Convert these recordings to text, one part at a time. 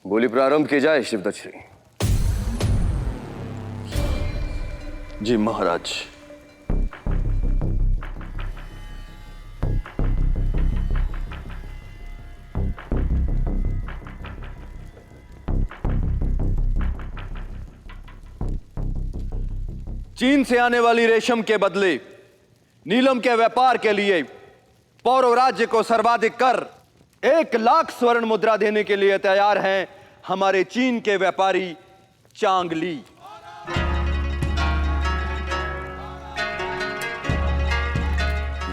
बोली प्रारंभ की जाए शिवदत्त श्री। जी महाराज। चीन से आने वाली रेशम के बदले नीलम के व्यापार के लिए पौरव राज्य को सर्वाधिक कर 1,00,000 स्वर्ण मुद्रा देने के लिए तैयार हैं हमारे चीन के व्यापारी चांग ली।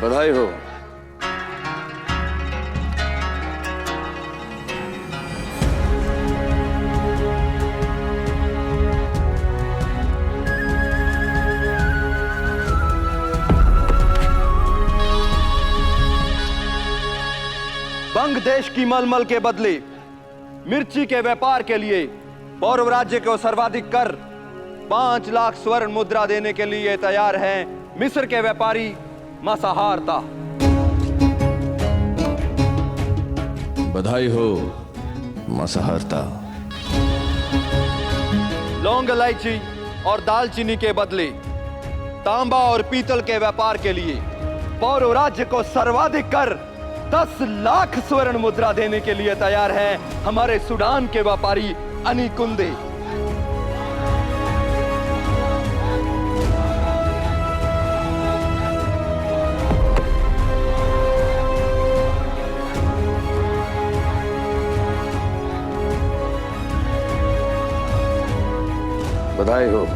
बधाई हो। बंग देश की मलमल के बदले मिर्ची के व्यापार के लिए पौरव राज्य को सर्वाधिक कर 5,00,000 स्वर्ण मुद्रा देने के लिए तैयार हैं मिस्र के व्यापारी मसाहारता। बधाई हो मसाहारता। लौंग, इलायची और दालचीनी के बदले तांबा और पीतल के व्यापार के लिए पौरव राज्य को सर्वाधिक कर 10,00,000 स्वर्ण मुद्रा देने के लिए तैयार हैं हमारे सूडान के व्यापारी अनिकुंदे। बधाई हो।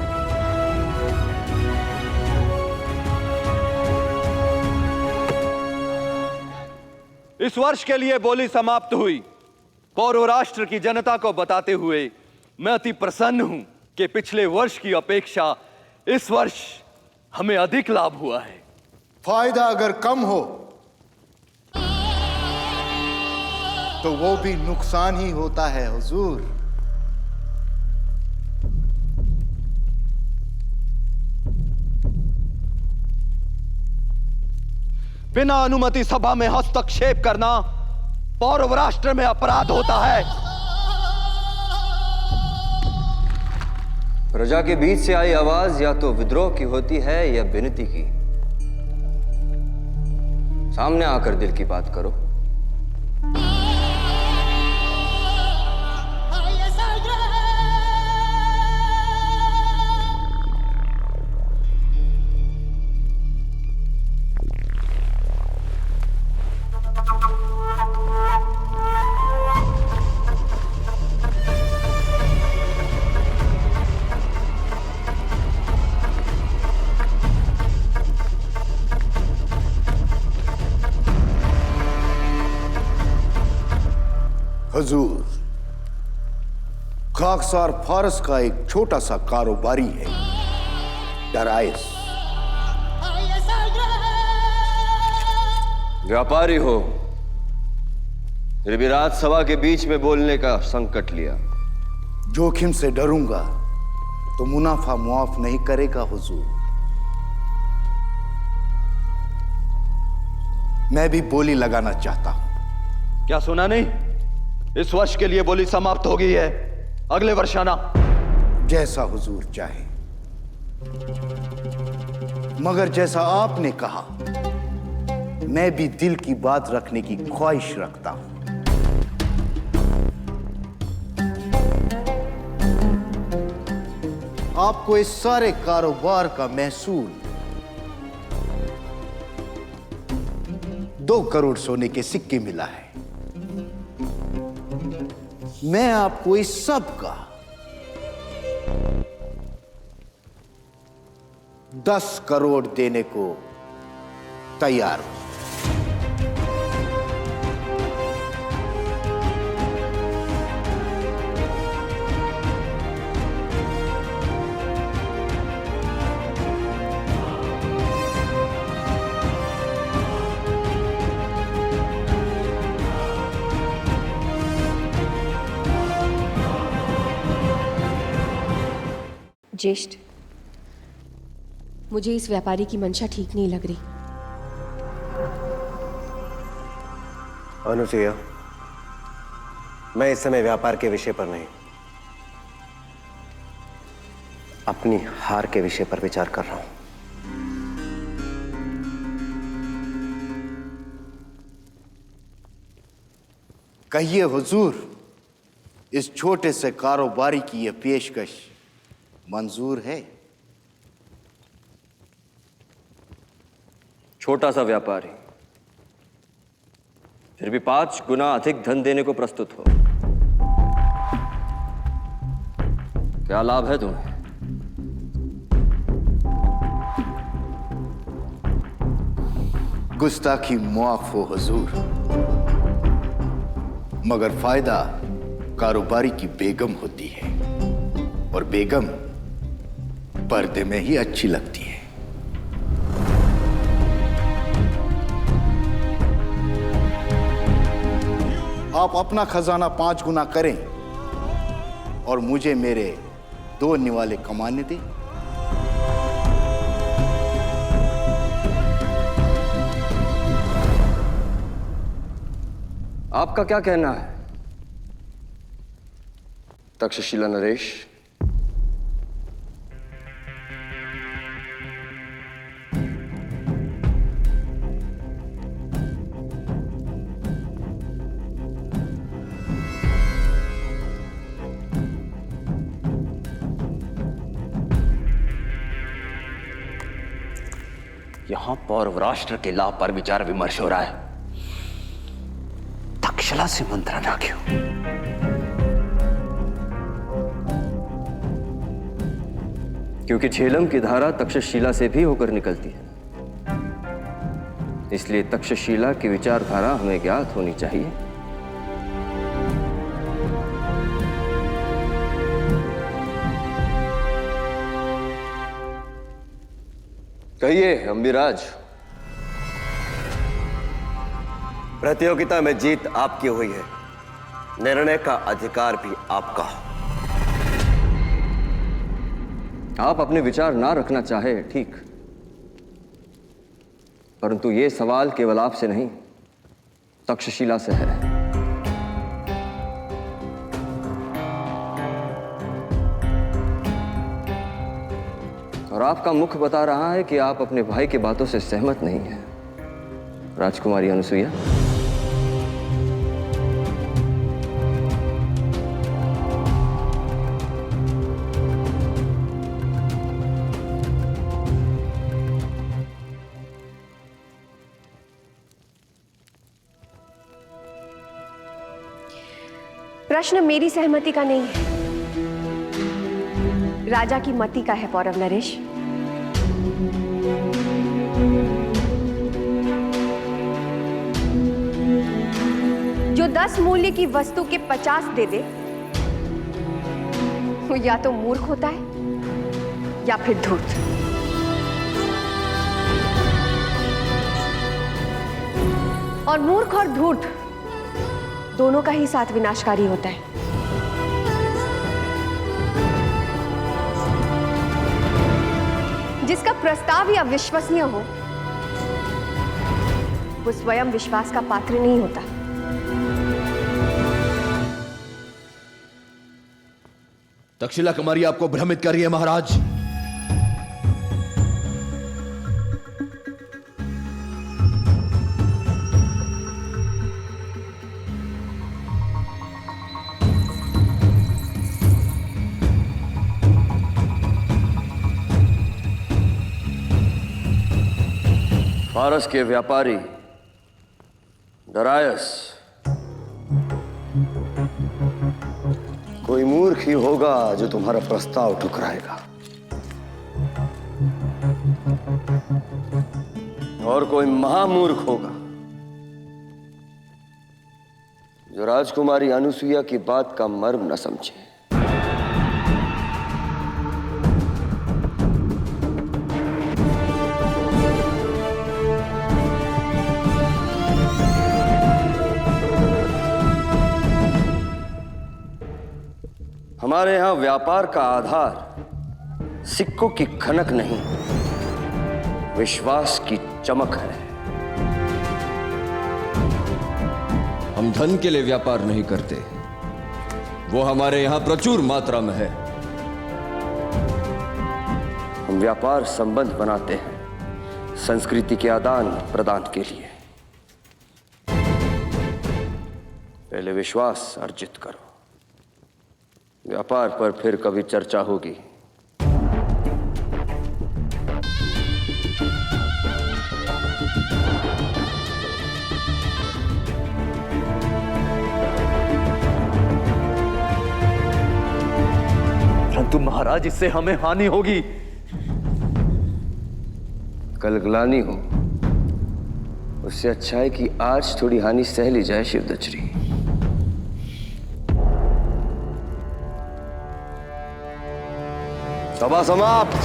इस वर्ष के लिए बोली समाप्त हुई। पौरव राष्ट्र की जनता को बताते हुए मैं अति प्रसन्न हूं कि पिछले वर्ष की अपेक्षा इस वर्ष हमें अधिक लाभ हुआ है। फायदा अगर कम हो तो वो भी नुकसान ही होता है हुजूर। बिना अनुमति सभा में हस्तक्षेप करना पौरव राष्ट्र में अपराध होता है। प्रजा के बीच से आई आवाज या तो विद्रोह की होती है या विनती की। सामने आकर दिल की बात करो। हुजूर, खाकसार फारस का एक छोटा सा कारोबारी है डराइस। व्यापारी हो, फिर भी राज सभा के बीच में बोलने का संकट लिया। जोखिम से डरूंगा तो मुनाफा मुआफ नहीं करेगा हुजूर। मैं भी बोली लगाना चाहता हूं। क्या सुना नहीं? इस वर्ष के लिए बोली समाप्त हो गई है, अगले वर्ष आना। जैसा हुजूर चाहे, मगर जैसा आपने कहा मैं भी दिल की बात रखने की ख्वाहिश रखता हूं। आपको इस सारे कारोबार का महसूल 2 करोड़ सोने के सिक्के मिला है। मैं आपको इस सब का 10 करोड़ देने को तैयार हूं। ज्येष्ठ, मुझे इस व्यापारी की मंशा ठीक नहीं लग रही। अनुसुईया, मैं इस समय व्यापार के विषय पर नहीं, अपनी हार के विषय पर विचार कर रहा हूं। कहिए हुजूर, इस छोटे से कारोबारी की यह पेशकश मंजूर है? छोटा सा व्यापारी फिर भी 5 गुना अधिक धन देने को प्रस्तुत हो। क्या लाभ है तुम्हें? गुस्ताखी मुआफ हो हुजूर, मगर फायदा कारोबारी की बेगम होती है, और बेगम पर्दे में ही अच्छी लगती है। आप अपना खजाना 5 गुना करें और मुझे मेरे 2 निवाले कमाने दें। आपका क्या कहना है तक्षशिला नरेश? यहां पौरव राष्ट्र के लाभ पर विचार विमर्श हो रहा है। तक्षशिला से मंत्रणा क्यों? क्योंकि झेलम की धारा तक्षशिला से भी होकर निकलती है, इसलिए तक्षशिला की विचारधारा हमें ज्ञात होनी चाहिए। कहिए अंबिराज। प्रतियोगिता में जीत आपकी हुई है, निर्णय का अधिकार भी आपका। आप अपने विचार ना रखना चाहे ठीक, परंतु ये सवाल केवल आपसे नहीं, तक्षशिला से है। और आपका मुख बता रहा है कि आप अपने भाई की बातों से सहमत नहीं हैं, राजकुमारी अनुसुईया। प्रश्न मेरी सहमति का नहीं है, राजा की मति का है पौरव नरेश। जो 10 मूल्य की वस्तु के 50 दे दे, वो या तो मूर्ख होता है या फिर धूर्त। और मूर्ख और धूर्त दोनों का ही साथ विनाशकारी होता है। जिसका प्रस्ताव ही अविश्वसनीय हो, वो स्वयं विश्वास का पात्र नहीं होता। तक्षशिला कुमारी आपको भ्रमित कर रही है महाराज। फारस के व्यापारी दरायस कोई मूर्ख ही होगा जो तुम्हारा प्रस्ताव ठुकराएगा, और कोई महामूर्ख होगा जो राजकुमारी अनुसुईया की बात का मर्म न समझे। हमारे यहां व्यापार का आधार सिक्कों की खनक नहीं, विश्वास की चमक है। हम धन के लिए व्यापार नहीं करते, वो हमारे यहां प्रचुर मात्रा में है। हम व्यापार संबंध बनाते हैं संस्कृति के आदान प्रदान के लिए। पहले विश्वास अर्जित करो, व्यापार पर फिर कभी चर्चा होगी। परंतु महाराज, इससे हमें हानि होगी। कल ग्लानि हो, उससे अच्छा है कि आज थोड़ी हानि सह ली जाए शिवदचरी। सभा समाप्त।